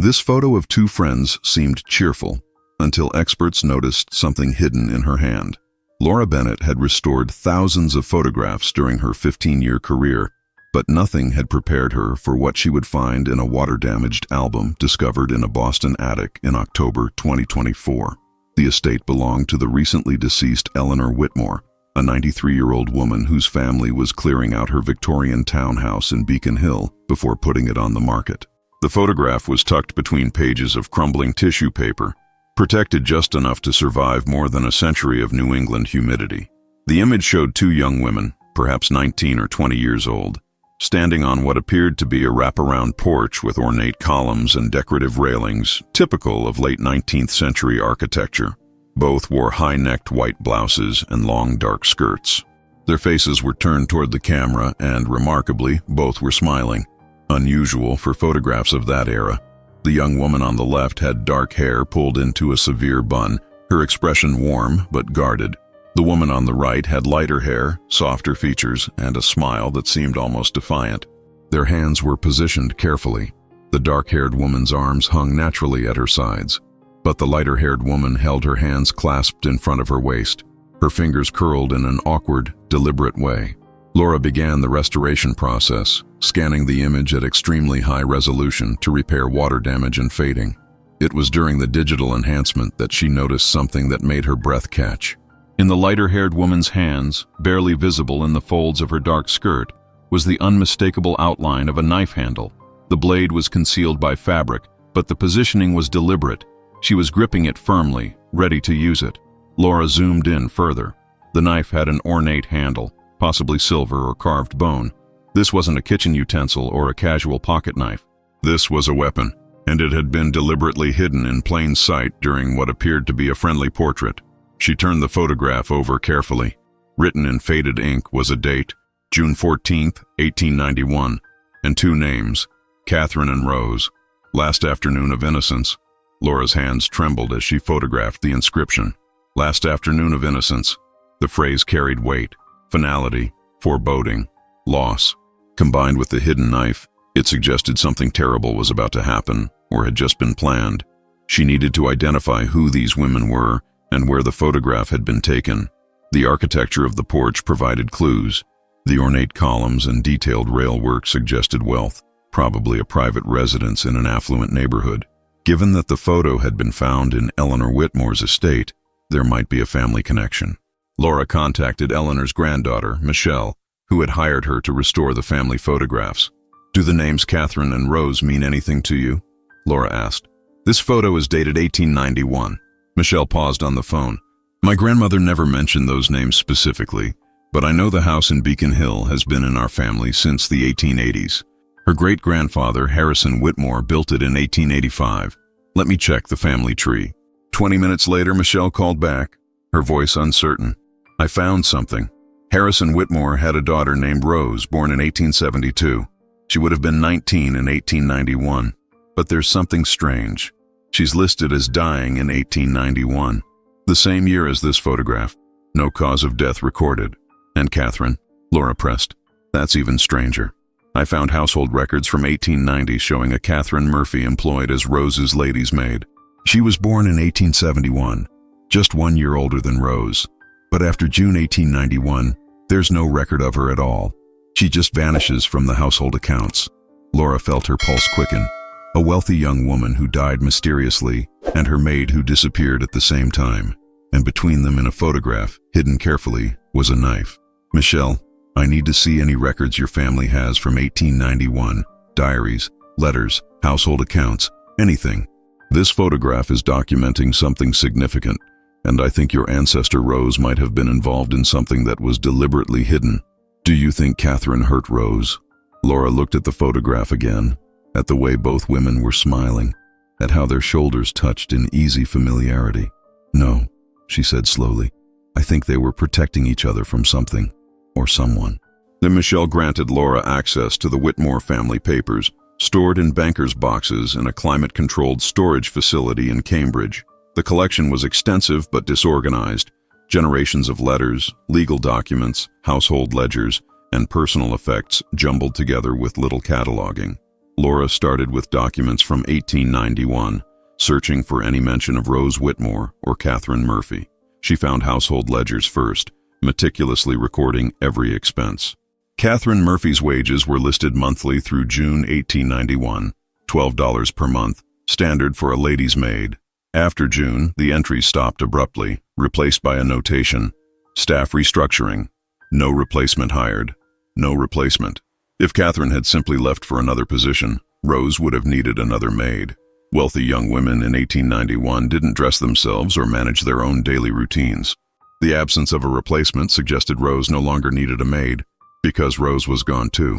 This photo of two friends seemed cheerful until experts noticed something hidden in her hand. Laura Bennett had restored thousands of photographs during her 15-year career, but nothing had prepared her for what she would find in a water-damaged album discovered in a Boston attic in October 2024. The estate belonged to the recently deceased Eleanor Whitmore, a 93-year-old woman whose family was clearing out her Victorian townhouse in Beacon Hill before putting it on the market. The photograph was tucked between pages of crumbling tissue paper, protected just enough to survive more than a century of New England humidity. The image showed two young women, perhaps 19 or 20 years old, standing on what appeared to be a wraparound porch with ornate columns and decorative railings, typical of late 19th century architecture. Both wore high-necked white blouses and long dark skirts. Their faces were turned toward the camera and, remarkably, both were smiling. Unusual for photographs of that era. The young woman on the left had dark hair pulled into a severe bun, her expression warm but guarded. The woman on the right had lighter hair, softer features, and a smile that seemed almost defiant. Their hands were positioned carefully. The dark-haired woman's arms hung naturally at her sides, but the lighter-haired woman held her hands clasped in front of her waist, her fingers curled in an awkward, deliberate way. Laura began the restoration process, scanning the image at extremely high resolution to repair water damage and fading. It was during the digital enhancement that she noticed something that made her breath catch. In the lighter-haired woman's hands, barely visible in the folds of her dark skirt, was the unmistakable outline of a knife handle. The blade was concealed by fabric, but the positioning was deliberate. She was gripping it firmly, ready to use it. Laura zoomed in further. The knife had an ornate handle, possibly silver or carved bone. This wasn't a kitchen utensil or a casual pocket knife. This was a weapon, and it had been deliberately hidden in plain sight during what appeared to be a friendly portrait. She turned the photograph over carefully. Written in faded ink was a date, June 14, 1891, and two names, Catherine and Rose. Last afternoon of innocence. Laura's hands trembled as she photographed the inscription. Last afternoon of innocence. The phrase carried weight, finality, foreboding, loss. Combined with the hidden knife, it suggested something terrible was about to happen or had just been planned. She needed to identify who these women were and where the photograph had been taken. The architecture of the porch provided clues. The ornate columns and detailed railwork suggested wealth, probably a private residence in an affluent neighborhood. Given that the photo had been found in Eleanor Whitmore's estate, there might be a family connection. Laura contacted Eleanor's granddaughter, Michelle, who had hired her to restore the family photographs. "Do the names Catherine and Rose mean anything to you?" Laura asked. "This photo is dated 1891. Michelle paused on the phone. "My grandmother never mentioned those names specifically, but I know the house in Beacon Hill has been in our family since the 1880s. Her great-grandfather, Harrison Whitmore, built it in 1885. Let me check the family tree." 20 minutes later, Michelle called back, her voice uncertain. "I found something. Harrison Whitmore had a daughter named Rose, born in 1872. She would have been 19 in 1891. But there's something strange. She's listed as dying in 1891, the same year as this photograph. No cause of death recorded. And Catherine?" Laura pressed. "That's even stranger. I found household records from 1890 showing a Catherine Murphy employed as Rose's lady's maid. She was born in 1871, just 1 year older than Rose. But after June 1891, there's no record of her at all. She just vanishes from the household accounts." Laura felt her pulse quicken. A wealthy young woman who died mysteriously, and her maid who disappeared at the same time. And between them in a photograph, hidden carefully, was a knife. "Michelle, I need to see any records your family has from 1891, diaries, letters, household accounts, anything. This photograph is documenting something significant, and I think your ancestor Rose might have been involved in something that was deliberately hidden. Do you think Catherine hurt Rose?" Laura looked at the photograph again, at the way both women were smiling, at how their shoulders touched in easy familiarity. "No," she said slowly. "I think they were protecting each other from something, or someone." Then Michelle granted Laura access to the Whitmore family papers, stored in bankers' boxes in a climate-controlled storage facility in Cambridge. The collection was extensive but disorganized. Generations of letters, legal documents, household ledgers, and personal effects jumbled together with little cataloging. Laura started with documents from 1891, searching for any mention of Rose Whitmore or Catherine Murphy. She found household ledgers first, meticulously recording every expense. Catherine Murphy's wages were listed monthly through June 1891, $12 per month, standard for a lady's maid. After June, the entries stopped abruptly, replaced by a notation: staff restructuring, no replacement hired, no replacement. If Catherine had simply left for another position, Rose would have needed another maid. Wealthy young women in 1891 didn't dress themselves or manage their own daily routines. The absence of a replacement suggested Rose no longer needed a maid, because Rose was gone too.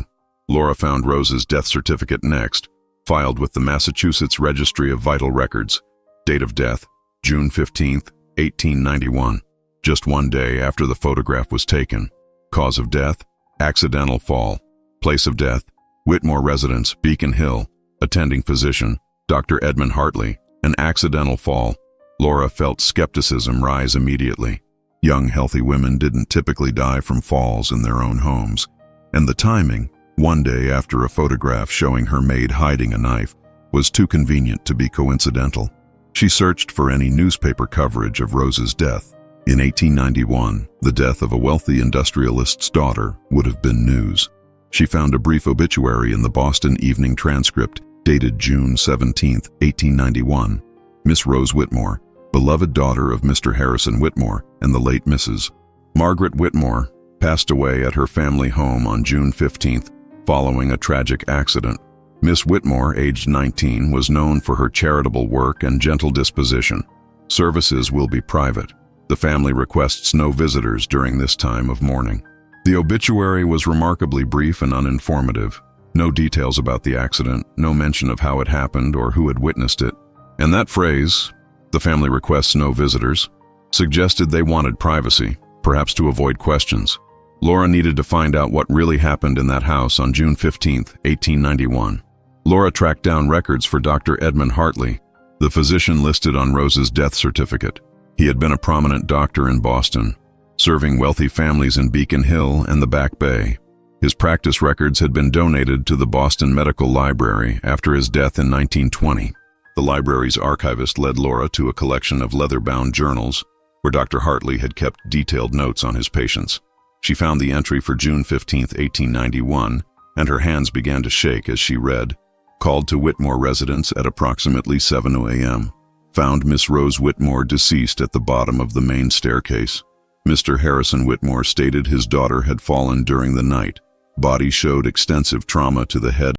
Laura found Rose's death certificate next, filed with the Massachusetts Registry of Vital Records. Date of death, June 15, 1891. Just one day after the photograph was taken. Cause of death, accidental fall. Place of death, Whitmore residence, Beacon Hill. Attending physician, Dr. Edmund Hartley. An accidental fall. Laura felt skepticism rise immediately. Young, healthy women didn't typically die from falls in their own homes. And the timing, one day after a photograph showing her maid hiding a knife, was too convenient to be coincidental. She searched for any newspaper coverage of Rose's death. In 1891, the death of a wealthy industrialist's daughter would have been news. She found a brief obituary in the Boston Evening Transcript, dated June 17, 1891. Miss Rose Whitmore, beloved daughter of Mr. Harrison Whitmore and the late Mrs. Margaret Whitmore, passed away at her family home on June 15th, following a tragic accident. Miss Whitmore, aged 19, was known for her charitable work and gentle disposition. Services will be private. The family requests no visitors during this time of mourning. The obituary was remarkably brief and uninformative. No details about the accident, no mention of how it happened or who had witnessed it. And that phrase, "the family requests no visitors," suggested they wanted privacy, perhaps to avoid questions. Laura needed to find out what really happened in that house on June 15, 1891. Laura tracked down records for Dr. Edmund Hartley, the physician listed on Rose's death certificate. He had been a prominent doctor in Boston, serving wealthy families in Beacon Hill and the Back Bay. His practice records had been donated to the Boston Medical Library after his death in 1920. The library's archivist led Laura to a collection of leather-bound journals where Dr. Hartley had kept detailed notes on his patients. She found the entry for June 15, 1891, and her hands began to shake as she read. Called to Whitmore residence at approximately 7 a.m. Found Miss Rose Whitmore deceased at the bottom of the main staircase. Mr. Harrison Whitmore stated his daughter had fallen during the night. Body showed extensive trauma to the head